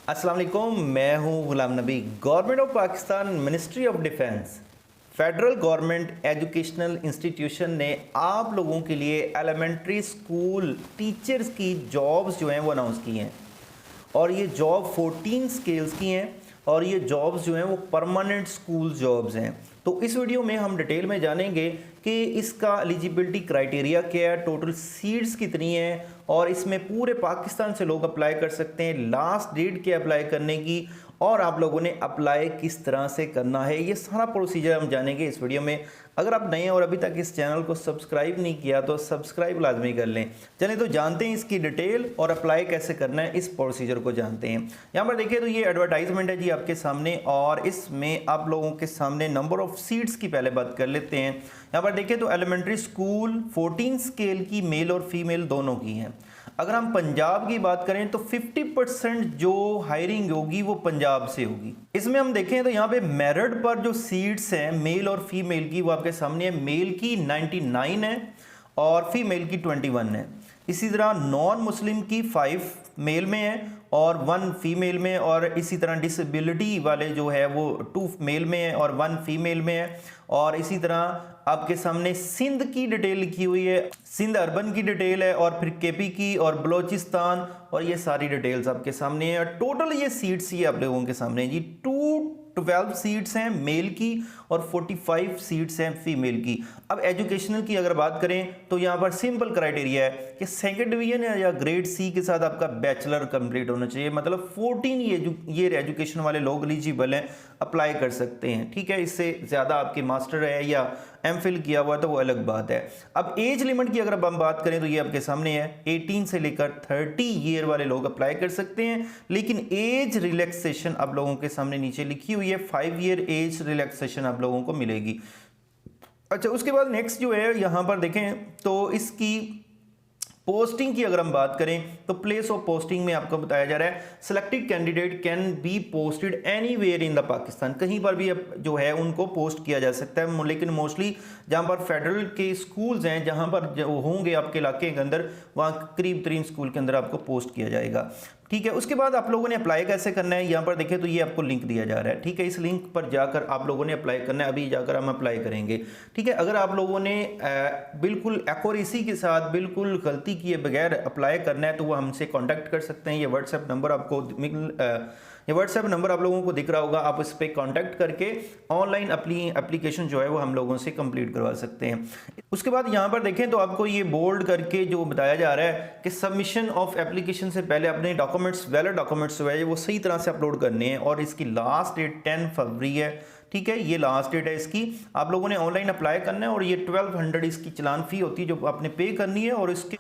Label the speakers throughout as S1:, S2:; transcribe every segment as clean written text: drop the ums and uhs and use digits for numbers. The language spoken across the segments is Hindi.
S1: अस्सलाम वालेकुम, मैं हूं Ghulam Nabi. Government of Pakistan, ministry of defence, federal government educational institution ने आप लोगों के लिए एलिमेंट्री स्कूल टीचर्स की जॉब्स जो हैं वो अनाउंस की हैं और ये जॉब 14 स्केल्स की हैं और ये जॉब्स जो हैं वो परमानेंट स्कूल जॉब्स हैं। तो इस वीडियो में हम डिटेल में जानेंगे कि इसका एलिजिबिलिटी क्राइटेरिया क्या है, टोटल सीट्स कितनी हैं और इसमें पूरे पाकिस्तान से लोग अप्लाई कर सकते हैं, लास्ट डेट क्या अप्लाई करने की और आप लोगों ने अप्लाई किस तरह से करना है, ये सारा प्रोसीजर हम जानेंगे इस वीडियो में। अगर आप नए हैं और अभी तक इस चैनल को सब्सक्राइब नहीं किया तो सब्सक्राइब लाजमी कर लें। चलें तो जानते हैं इसकी डिटेल और अप्लाई कैसे करना है, इस प्रोसीजर को जानते हैं। यहाँ पर देखिए तो ये एडवर्टाइजमेंट है जी आपके सामने और इसमें आप लोगों के सामने नंबर ऑफ सीट्स की पहले बात कर लेते हैं। यहाँ पर देखिए तो एलिमेंट्री स्कूल 14 स्केल की मेल और फीमेल दोनों की हैं। अगर हम पंजाब की बात करें तो 50% जो हायरिंग होगी वो पंजाब से होगी। इसमें हम देखें तो यहाँ पे मेरिट पर जो सीट्स हैं मेल और फीमेल की वो आपके सामने है। मेल की 99 है और फीमेल की 21 है। इसी तरह नॉन मुस्लिम की 5 मेल में है और 1 फीमेल में, और इसी तरह डिसेबिलिटी वाले जो है वो 2 मेल में है और 1 फीमेल में है। और इसी तरह आपके सामने सिंध की डिटेल लिखी हुई है, सिंध अर्बन की डिटेल है और फिर केपी की और बलोचिस्तान, और ये सारी डिटेल्स आपके सामने है। टोटल ये सीट्स ये आप लोगों के सामने है जी 212 सीट्स हैं मेल की और 45 सीट्स हैं फीमेल की। अब एजुकेशनल की अगर बात करें तो यहाँ पर सिंपल क्राइटेरिया है कि सेकंड डिवीजन या ग्रेड सी के साथ आपका बैचलर कंप्लीट होना चाहिए, मतलब 14 ईयर एजुकेशन वाले लोग एलिजिबल हैं, अप्लाई कर सकते हैं। ठीक है, इससे ज़्यादा आपके मास्टर है या एमफिल किया हुआ तो वो अलग बात है। अब एज लिमिट की अगर हम बात करें तो ये आपके सामने है, 18 से लेकर 30 ईयर वाले लोग अप्लाई कर सकते हैं, लेकिन एज रिलैक्सेशन आप लोगों के सामने नीचे लिखी हुई है, 5 ईयर एज रिलैक्सेशन आप लोगों को मिलेगी। अच्छा, उसके बाद नेक्स्ट जो है यहाँ पर देखें तो इसकी पोस्टिंग की अगर हम बात करें तो प्लेस ऑफ पोस्टिंग में आपको बताया जा रहा है selected candidate can be posted anywhere in the Pakistan. कहीं पर भी जो है उनको पोस्ट किया जा सकता है, लेकिन मोस्टली जहां पर फेडरल के स्कूल्स हैं जहां पर जो होंगे आपके इलाके के अंदर, वहां करीब 3 स्कूल के अंदर आपको पोस्ट किया जाएगा। ठीक है, उसके बाद आप लोगों ने अप्लाई कैसे करना है, यहाँ पर देखिए तो ये आपको लिंक दिया जा रहा है। ठीक है, इस लिंक पर जाकर आप लोगों ने अप्लाई करना है, अभी जाकर हम अप्लाई करेंगे। ठीक है, अगर आप लोगों ने बिल्कुल एक्यूरेसी के साथ बिल्कुल गलती किए बगैर अप्लाई करना है तो वो हमसे कांटेक्ट कर सकते हैं। ये व्हाट्सएप नंबर आप लोगों को दिख रहा होगा, आप इस पर कांटेक्ट करके ऑनलाइन अपनी एप्लीकेशन जो है वो हम लोगों से कंप्लीट करवा सकते हैं। उसके बाद यहाँ पर देखें तो आपको ये बोल्ड करके जो बताया जा रहा है कि सबमिशन ऑफ एप्लीकेशन से पहले अपने डॉक्यूमेंट्स, वैलिड डॉक्यूमेंट्स जो है वो सही तरह से अपलोड करने हैं और इसकी लास्ट डेट 10 फरवरी है। ठीक है, ये लास्ट डेट है इसकी, आप लोगों ने ऑनलाइन अप्लाई करना है और ये 1200 इसकी चलान फी होती है जो आपने पे करनी है।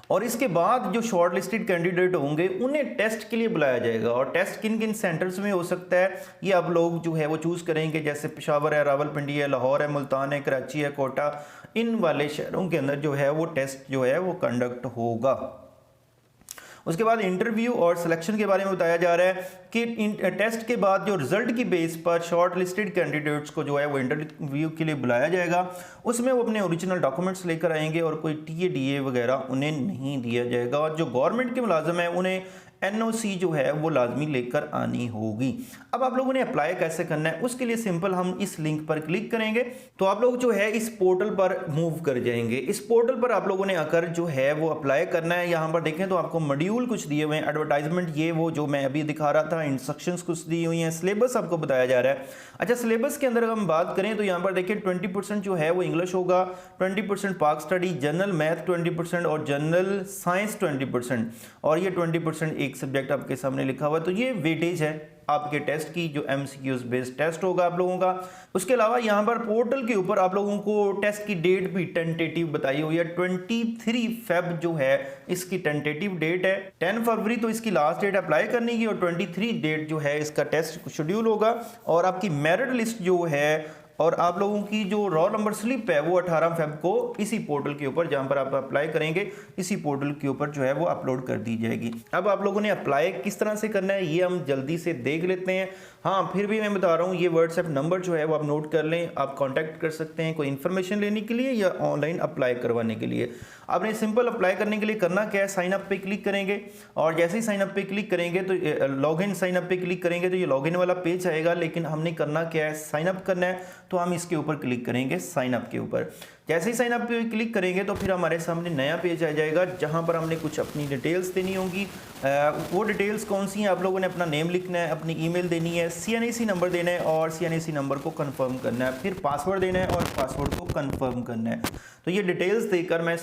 S1: और इसके बाद जो शॉर्ट लिस्टेड कैंडिडेट होंगे उन्हें टेस्ट के लिए बुलाया जाएगा और टेस्ट किन किन सेंटर्स में हो सकता है ये आप लोग जो है वो चूज करेंगे, जैसे पेशावर है, रावलपिंडी है, लाहौर है, मुल्तान है, कराची है, कोटा, इन वाले शहरों के अंदर जो है वो टेस्ट जो है वो कंडक्ट होगा। उसके बाद इंटरव्यू और सिलेक्शन के बारे में बताया जा रहा है कि टेस्ट के बाद जो रिजल्ट की बेस पर शॉर्ट लिस्टेड कैंडिडेट्स को जो है वो इंटरव्यू के लिए बुलाया जाएगा। उसमें वो अपने ओरिजिनल डॉक्यूमेंट्स लेकर आएंगे और कोई टीए वगैरह उन्हें नहीं दिया जाएगा और जो गवर्नमेंट के मुलाजिम है उन्हें एनओसी जो है वो लाजमी लेकर आनी होगी। अब आप लोगों ने अप्लाई कैसे करना है, उसके लिए सिंपल हम इस लिंक पर क्लिक करेंगे तो आप लोग जो है इस पोर्टल पर मूव कर जाएंगे। इस पोर्टल पर आप लोगों ने आकर जो है वो अप्लाई करना है। यहाँ पर देखें तो आपको मॉड्यूल कुछ दिए हुए हैं, एडवर्टाइजमेंट ये वो जो मैं अभी दिखा रहा था, इंस्ट्रक्शंस कुछ दी हुई हैं, सिलेबस आपको बताया जा रहा है। अच्छा, सिलेबस के अंदर हम बात करें तो यहाँ पर देखिए 20% जो है वो इंग्लिश होगा, 20% पाक स्टडी, जनरल मैथ 20% और जनरल साइंस 20%, और ये 20% एक सब्जेक्ट आपके सामने लिखा हुआ है। तो ये वेटेज है आपके टेस्ट की, जो एमसीक्यूज बेस्ड टेस्ट होगा आप लोगों का। उसके अलावा यहाँ पर पोर्टल के ऊपर आप लोगों को टेस्ट की डेट भी टेंटेटिव बताई हुई है, 23 फेब जो है इसकी टेंटेटिव डेट है। 10 फरवरी तो इसकी लास्ट डेट अप्लाई करने की और 23 डेट जो है इसका टेस्ट शेड्यूल होगा। और आपकी मेरिट लिस्ट जो है और आप लोगों की जो रोल नंबर स्लिप है वो 18 फेब को इसी पोर्टल के ऊपर, जहां पर आप अप्लाई करेंगे इसी पोर्टल के ऊपर जो है वो अपलोड कर दी जाएगी। अब आप लोगों ने अप्लाई किस तरह से करना है ये हम जल्दी से देख लेते हैं। हाँ, फिर भी मैं बता रहा हूँ, ये व्हाट्सएप नंबर जो है वो आप नोट कर लें, आप कॉन्टैक्ट कर सकते हैं कोई इन्फॉर्मेशन लेने के लिए या ऑनलाइन अप्लाई करवाने के लिए। आपने सिंपल अप्लाई करने के लिए करना क्या है, साइन अप पे क्लिक करेंगे और जैसे ही साइन अप पे क्लिक करेंगे तो लॉगिन साइन अप पे क्लिक करेंगे तो ये लॉगिन वाला पेज आएगा। लेकिन हमने करना क्या है, साइन अप करना है, तो हम इसके ऊपर क्लिक करेंगे, साइन अप के ऊपर। जैसे ही साइन अप पे क्लिक करेंगे तो फिर हमारे सामने नया पेज आ जाएगा जहां पर हमने कुछ अपनी डिटेल्स देनी होंगी। वो डिटेल्स कौन सी हैं, आप लोगों ने अपना नेम लिखना है, अपनी ईमेल देनी है, CNIC नंबर देना है और CNIC नंबर को कंफर्म करना है, फिर पासवर्ड देना है और पासवर्ड को कंफर्म करना है। तो ये डिटेल्स देकर मैं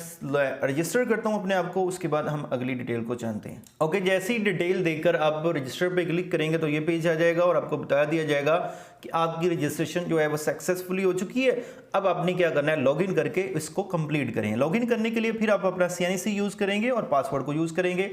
S1: रजिस्टर करता हूँ अपने आप को, उसके बाद हम अगली डिटेल को जानते हैं। ओके, जैसी डिटेल देकर आप रजिस्टर पे क्लिक करेंगे तो ये पेज आ जाएगा और आपको बता दिया जाएगा कि आपकी रजिस्ट्रेशन जो है वो सक्सेसफुली हो चुकी है। अब आपने क्या करना है, लॉगिन करके इसको कंप्लीट करें। लॉगिन करने के लिए फिर आप अपना CNIC यूज़ करेंगे और पासवर्ड को यूज़ करेंगे।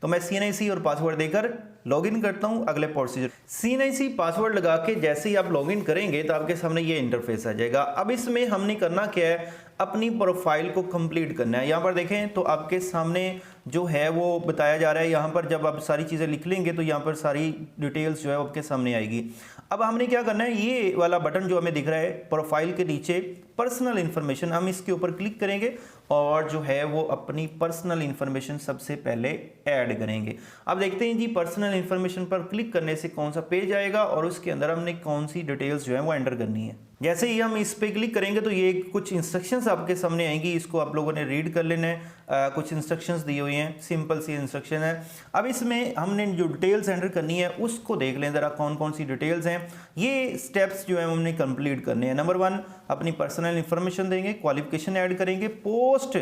S1: तो मैं CNIC और पासवर्ड देकर लॉगिन करता हूं। अगले प्रोसीजर, CNIC पासवर्ड लगा के जैसे ही आप लॉगिन करेंगे तो आपके सामने ये इंटरफेस आ जाएगा। अब इसमें हमने करना क्या है, अपनी प्रोफाइल को कंप्लीट करना है। यहाँ पर देखें तो आपके सामने जो है वो बताया जा रहा है, यहाँ पर जब आप सारी चीज़ें लिख लेंगे तो यहाँ पर सारी डिटेल्स जो है आपके सामने आएगी। अब हमने क्या करना है, ये वाला बटन जो हमें दिख रहा है प्रोफाइल के नीचे, पर्सनल इन्फॉर्मेशन, हम इसके ऊपर क्लिक करेंगे और जो है वो अपनी पर्सनल इन्फॉर्मेशन सबसे पहले ऐड करेंगे। अब देखते हैं जी पर्सनल इन्फॉर्मेशन पर क्लिक करने से कौन सा पेज आएगा और उसके अंदर हमने कौन सी डिटेल्स जो है वो एंटर करनी है। जैसे ही हम इस पे क्लिक करेंगे तो ये कुछ इंस्ट्रक्शंस आपके सामने आएंगी, इसको आप लोगों ने रीड कर लेना है। कुछ इंस्ट्रक्शंस दी हुई हैं, सिंपल सी इंस्ट्रक्शन है। अब इसमें हमने जो डिटेल्स एंटर करनी है उसको देख लें ज़रा कौन कौन सी डिटेल्स हैं। ये स्टेप्स जो है हमने कंप्लीट करने हैं। नंबर 1, अपनी पर्सनल इन्फॉर्मेशन देंगे, क्वालिफिकेशन ऐड करेंगे, पोस्ट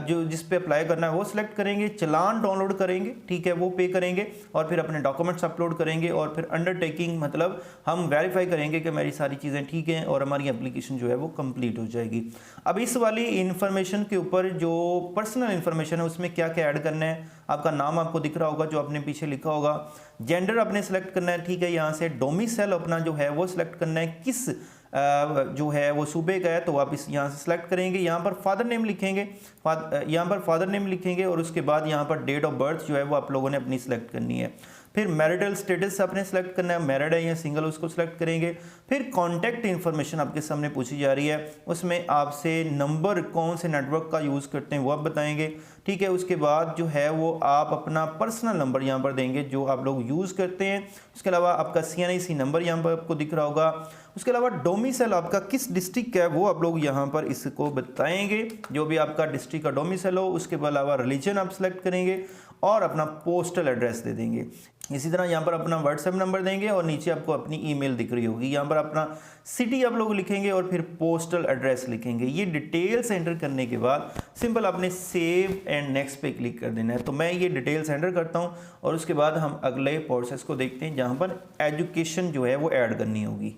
S1: जो जिस पे अप्लाई करना है वो सिलेक्ट करेंगे, चलान डाउनलोड करेंगे, ठीक है, वो पे करेंगे और फिर अपने डॉक्यूमेंट्स अपलोड करेंगे और फिर अंडरटेकिंग मतलब हम वेरीफाई करेंगे कि मेरी सारी चीज़ें ठीक हैं और हमारी एप्लीकेशन जो है वो कंप्लीट हो जाएगी। अब इस वाली इन्फॉर्मेशन के ऊपर जो पर्सनल इन्फॉर्मेशन है उसमें क्या क्या ऐड करना है, आपका नाम आपको दिख रहा होगा जो आपने पीछे लिखा होगा, जेंडर आपने सेलेक्ट करना है, ठीक है, यहाँ से डोमिसाइल अपना जो है वो सिलेक्ट करना है, किस जो है वो सूबे का है तो आप इस यहाँ से सिलेक्ट करेंगे। यहाँ पर फादर नेम लिखेंगे, यहाँ पर फादर नेम लिखेंगे और उसके बाद यहाँ पर डेट ऑफ बर्थ जो है वो आप लोगों ने अपनी सिलेक्ट करनी है। फिर मैरिटल स्टेटस आपने सेलेक्ट करना है, मैरिड है या सिंगल उसको सिलेक्ट करेंगे। फिर कॉन्टैक्ट इन्फॉर्मेशन आपके सामने पूछी जा रही है, उसमें आपसे नंबर कौन से नेटवर्क का यूज़ करते हैं वो आप बताएंगे, ठीक है। उसके बाद जो है वो आप अपना पर्सनल नंबर यहाँ पर देंगे जो आप लोग यूज़ करते हैं। उसके अलावा आपका CNIC नंबर यहाँ पर आपको दिख रहा होगा। उसके अलावा डोमिसाइल आपका किस डिस्ट्रिक्ट का है वो आप लोग यहाँ पर इसको बताएंगे, जो भी आपका डिस्ट्रिक्ट का डोमिसाइल हो। उसके अलावा रिलीजन आप सेलेक्ट करेंगे और अपना पोस्टल एड्रेस दे देंगे। इसी तरह यहाँ पर अपना व्हाट्सएप नंबर देंगे और नीचे आपको अपनी ईमेल दिख रही होगी, यहाँ पर अपना सिटी आप लोग लिखेंगे और फिर पोस्टल एड्रेस लिखेंगे। ये डिटेल्स एंटर करने के बाद सिंपल आपने सेव एंड नेक्स्ट पे क्लिक कर देना है। तो मैं ये डिटेल्स एंटर करता हूँ और उसके बाद हम अगले प्रोसेस को देखते हैं जहाँ पर एजुकेशन जो है वो ऐड करनी होगी।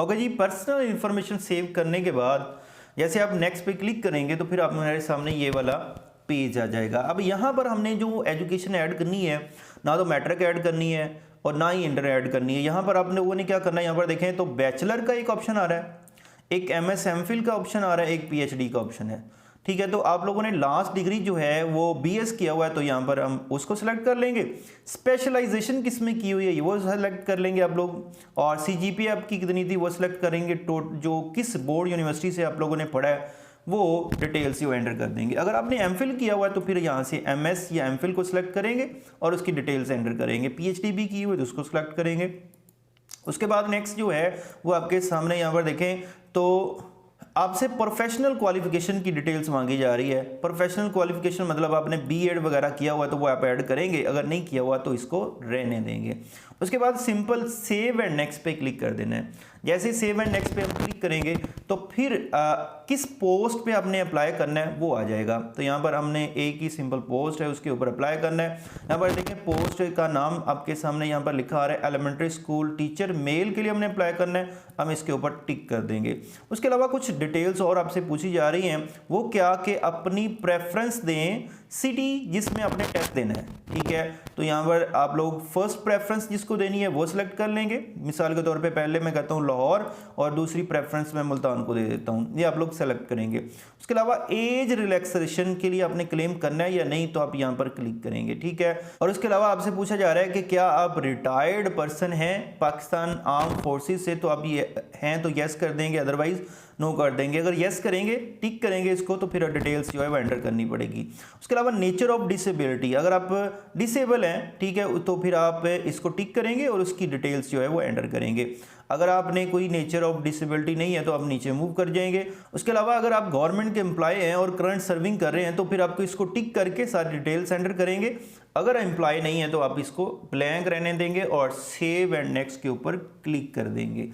S1: ओके जी, पर्सनल इन्फॉर्मेशन सेव करने के बाद जैसे आप नेक्स्ट पे क्लिक करेंगे तो फिर आप मेरे सामने ये वाला पेज आ जाएगा। अब यहाँ पर हमने जो एजुकेशन ऐड करनी है, ना तो मैट्रिक ऐड करनी है और ना ही इंटर ऐड करनी है। यहाँ पर आप लोगों ने क्या करना है, यहाँ पर देखें तो बैचलर का एक ऑप्शन आ रहा है, एक MS MPhil का ऑप्शन आ रहा है, एक PhD का ऑप्शन है, ठीक है। तो आप लोगों ने लास्ट डिग्री जो है वो BS किया हुआ है तो यहाँ पर हम उसको सिलेक्ट कर लेंगे। स्पेशलाइजेशन किस में की हुई है वो सेलेक्ट कर लेंगे आप लोग, और CGPA आपकी कितनी थी वो सिलेक्ट करेंगे। जो किस बोर्ड यूनिवर्सिटी से आप लोगों ने पढ़ा है वो डिटेल्स ही एंटर कर देंगे। अगर आपने MPhil किया हुआ है तो फिर यहाँ से MS या MPhil को सिलेक्ट करेंगे और उसकी डिटेल्स एंटर करेंगे। PhD भी की हुई तो उसको सिलेक्ट करेंगे। उसके बाद नेक्स्ट जो है वो आपके सामने यहाँ पर देखें तो आपसे प्रोफेशनल क्वालिफिकेशन की डिटेल्स मांगी जा रही है। प्रोफेशनल क्वालिफिकेशन मतलब आपने B.Ed वगैरह किया हुआ तो वो आप ऐड करेंगे, अगर नहीं किया हुआ तो इसको रहने देंगे। उसके बाद सिंपल सेव एंड नेक्स्ट पे क्लिक कर देना है। जैसे सेव एंड नेक्स्ट पे हम क्लिक करेंगे तो फिर किस पोस्ट पे आपने अप्लाई करना है वो आ जाएगा। तो यहाँ पर हमने एक ही सिंपल पोस्ट है उसके ऊपर अप्लाई करना है। यहाँ पर देखिए पोस्ट का नाम आपके सामने यहाँ पर लिखा आ रहा है एलिमेंट्री स्कूल टीचर मेल के लिए हमने अप्लाई करना है, हम इसके ऊपर टिक कर देंगे। उसके अलावा कुछ डिटेल्स और आपसे पूछी जा रही हैं, वो क्या कि अपनी प्रेफरेंस दें सिटी जिसमें आपने टेस्ट देना है, ठीक है। तो यहाँ पर आप लोग फर्स्ट प्रेफरेंस जिसको देनी है वो सिलेक्ट कर लेंगे। मिसाल के तौर पे पहले मैं कहता हूँ लाहौर और दूसरी प्रेफरेंस मैं मुल्तान को दे देता हूँ, ये आप लोग सेलेक्ट करेंगे। उसके अलावा एज रिलैक्सेशन के लिए आपने क्लेम करना है या नहीं तो आप यहाँ पर क्लिक करेंगे, ठीक है। और उसके अलावा आपसे पूछा जा रहा है कि क्या आप रिटायर्ड पर्सन हैं पाकिस्तान आर्म फोर्सेस से, तो आप ये हैं तो येस कर देंगे, अदरवाइज नो कर देंगे। अगर येस करेंगे, टिक करेंगे इसको, तो फिर डिटेल्स जो है वो एंटर करनी पड़ेगी। उसके अलावा नेचर ऑफ डिसेबिलिटी, अगर आप डिसेबल हैं, ठीक है, तो फिर आप इसको टिक करेंगे और उसकी डिटेल्स जो है वो एंटर करेंगे। अगर आपने कोई नेचर ऑफ डिसेबिलिटी नहीं है तो आप नीचे मूव कर जाएंगे। उसके अलावा अगर आप गवर्नमेंट के एम्प्लॉय हैं और करंट सर्विंग कर रहे हैं तो फिर आपको इसको टिक करके सारी डिटेल्स एंटर करेंगे। अगर एम्प्लॉय नहीं है तो आप इसको ब्लैंक रहने देंगे और सेव एंड नेक्स्ट के ऊपर क्लिक कर देंगे।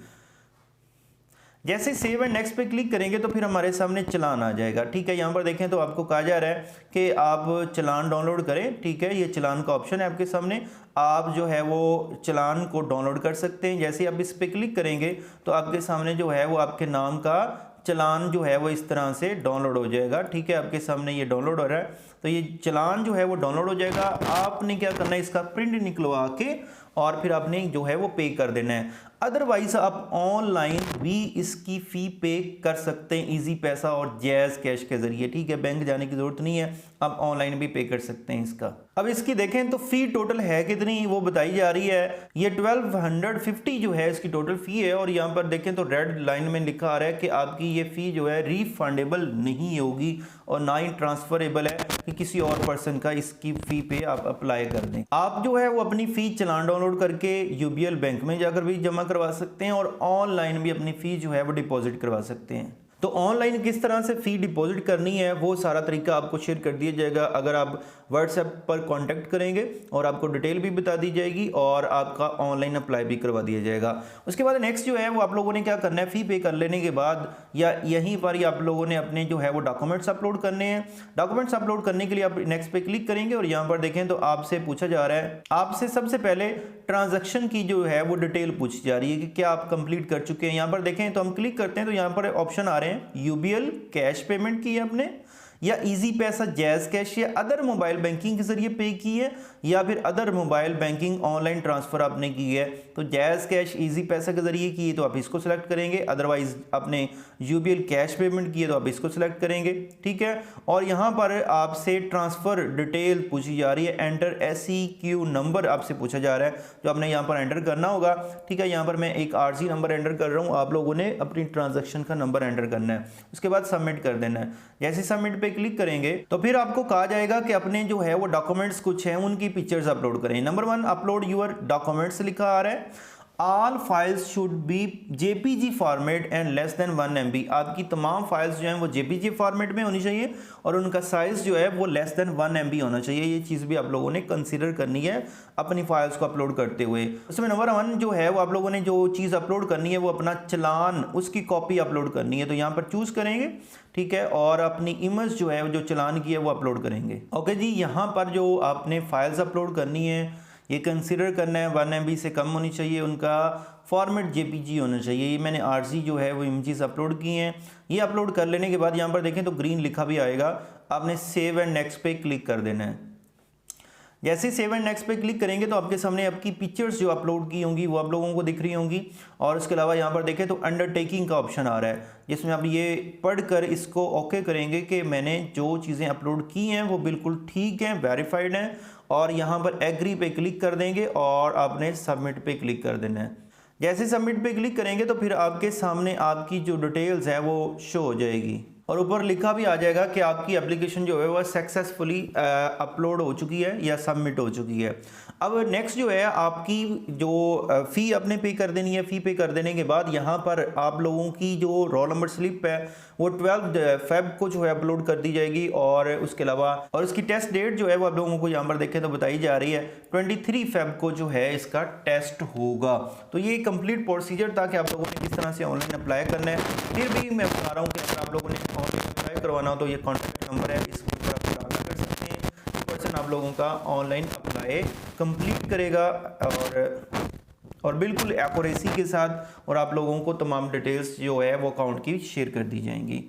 S1: जैसे सेव एंड नेक्स्ट पे क्लिक करेंगे तो फिर हमारे सामने चलान आ जाएगा, ठीक है। यहाँ पर देखें तो आपको कहा जा रहा है कि आप चलान डाउनलोड करें, ठीक है। ये चलान का ऑप्शन है आपके सामने, आप जो है वो चलान को डाउनलोड कर सकते हैं। जैसे आप इस पर क्लिक करेंगे तो आपके सामने जो है वो आपके नाम का चलान जो है वो इस तरह से डाउनलोड हो जाएगा, ठीक है। आपके सामने ये डाउनलोड हो रहा है, तो ये चलान जो है वो डाउनलोड हो जाएगा। आपने क्या करना है, इसका प्रिंट निकलवा के और फिर आपने जो है वो पे कर देना है। अदरवाइज आप ऑनलाइन भी इसकी फ़ी पे कर सकते हैं इजी पैसा और जैज़ कैश के ज़रिए, ठीक है। बैंक जाने की ज़रूरत नहीं है, आप ऑनलाइन भी पे कर सकते हैं इसका। अब इसकी देखें तो फ़ी टोटल है कितनी, वो बताई जा रही है। ये 1250 जो है इसकी टोटल फ़ी है। और यहाँ पर देखें तो रेड लाइन में लिखा आ रहा है कि आपकी ये फ़ी जो है रिफंडेबल नहीं होगी और ना ही ट्रांसफरेबल है कि किसी और पर्सन का इसकी फ़ी पे आप अप्लाई कर दें। आप जो है वो अपनी फ़ी चलान डाउनलोड करके यूबीएल बैंक में जाकर भी जमा करवा सकते हैं और ऑनलाइन भी अपनी फ़ी जो है वो डिपॉजिट करवा सकते हैं। तो ऑनलाइन किस तरह से फ़ी डिपॉजिट करनी है वो सारा तरीका आपको शेयर कर दिया जाएगा। अगर आप व्हाट्सएप पर कांटेक्ट करेंगे और आपको डिटेल भी बता दी जाएगी और आपका ऑनलाइन अप्लाई भी करवा दिया जाएगा। उसके बाद नेक्स्ट जो है वो आप लोगों ने क्या करना है, फ़ी पे कर लेने के बाद या यहीं पर ही आप लोगों ने अपने जो है वो डॉक्यूमेंट्स अपलोड करने हैं। डॉक्यूमेंट्स अपलोड करने के लिए आप नेक्स्ट पे क्लिक करेंगे और यहाँ पर देखें तो आपसे पूछा जा रहा है, आपसे सबसे पहले ट्रांजैक्शन की जो है वो डिटेल पूछी जा रही है कि क्या आप कंप्लीट कर चुके हैं। यहाँ पर देखें तो हम क्लिक करते हैं तो यहाँ पर ऑप्शन आ रहे हैं, यूबीएल कैश पेमेंट की है आपने, या इजी पैसा जैज़ कैश या अदर मोबाइल बैंकिंग के जरिए पे की है, या फिर other mobile banking online transfer आपने की है। तो जैज़ कैश इजी पैसा के जरिए की है तो आप इसको सिलेक्ट करेंगे, अदरवाइज आपने यूबीएल कैश पेमेंट की है तो आप इसको सिलेक्ट करेंगे, ठीक है। और यहाँ पर आपसे ट्रांसफ़र डिटेल पूछी जा रही है, एंटर SEQ नंबर आपसे पूछा जा रहा है जो आपने यहाँ पर एंटर करना होगा, ठीक है। यहाँ पर मैं एक RC नंबर एंटर कर रहा हूँ, आप लोगों ने अपनी ट्रांजेक्शन का नंबर एंटर करना है। उसके बाद सबमिट कर देना है। जैसे सबमिट पे क्लिक करेंगे तो फिर आपको कहा जाएगा कि अपने जो है वो डॉक्यूमेंट्स कुछ हैं उनकी पिक्चर्स अपलोड करें। नंबर 1 अपलोड यूर डॉक्यूमेंट्स लिखा आ रहा है। All files should be JPG format and less than 1 MB। आपकी तमाम फाइल्स जो हैं वो JPG फॉर्मेट में होनी चाहिए और उनका साइज जो है वो लेस देन 1 MB होना चाहिए। ये चीज़ भी आप लोगों ने कंसीडर करनी है अपनी फाइल्स को अपलोड करते हुए। उसमें नंबर 1 जो है वो आप लोगों ने जो चीज़ अपलोड करनी है वो अपना चलान, उसकी कॉपी अपलोड करनी है। तो यहाँ पर चूज़ करेंगे, ठीक है, और अपनी इमेज जो है जो चलान की है वो अपलोड करेंगे। ओके जी, यहाँ पर जो आपने फाइल्स अपलोड करनी है ये कंसीडर करना है 1 MB से कम होनी चाहिए, उनका फॉर्मेट JPG होना चाहिए। ये मैंने RC जो है वो इमेजेस अपलोड की हैं। ये अपलोड कर लेने के बाद यहाँ पर देखें तो ग्रीन लिखा भी आएगा, आपने सेव एंड नेक्स्ट पे क्लिक कर देना है। जैसे सेव एंड नेक्स्ट पे क्लिक करेंगे तो आपके सामने आपकी पिक्चर्स जो अपलोड की होंगी वो आप लोगों को दिख रही होंगी। और उसके अलावा यहाँ पर देखें तो अंडरटेकिंग का ऑप्शन आ रहा है जिसमें आप ये पढ़कर इसको ओके करेंगे कि मैंने जो चीज़ें अपलोड की हैं वो बिल्कुल ठीक हैं, वेरीफाइड हैं। और यहाँ पर एग्री पे क्लिक कर देंगे और आपने सबमिट पे क्लिक कर देना है। जैसे सबमिट पे क्लिक करेंगे तो फिर आपके सामने आपकी जो डिटेल्स है वो शो हो जाएगी और ऊपर लिखा भी आ जाएगा कि आपकी एप्लीकेशन जो है वह सक्सेसफुली अपलोड हो चुकी है या सबमिट हो चुकी है। अब नेक्स्ट जो है आपकी जो फ़ी आपने पे कर देनी है। फ़ी पे कर देने के बाद यहाँ पर आप लोगों की जो रोल नंबर स्लिप है वो 12 फेब को जो है अपलोड कर दी जाएगी। और उसके अलावा और इसकी टेस्ट डेट जो है वो आप लोगों को यहाँ पर देखें तो बताई जा रही है 23 फेब को जो है इसका टेस्ट होगा। तो ये कंप्लीट प्रोसीजर था कि आप लोगों ने किस तरह से ऑनलाइन अप्लाई करना है। फिर भी मैं बता रहा हूँ कि अगर आप लोगों ने ऑनलाइन अप्लाई करवाना हो तो ये कॉन्टैक्ट नंबर है, इस पर आप रब्ता कर सकते हैं। पर्सन आप लोगों का ऑनलाइन अप्लाई कंप्लीट करेगा और बिल्कुल एक्यूरेसी के साथ और आप लोगों को तमाम डिटेल्स जो है वो अकाउंट की शेयर कर दी जाएंगी।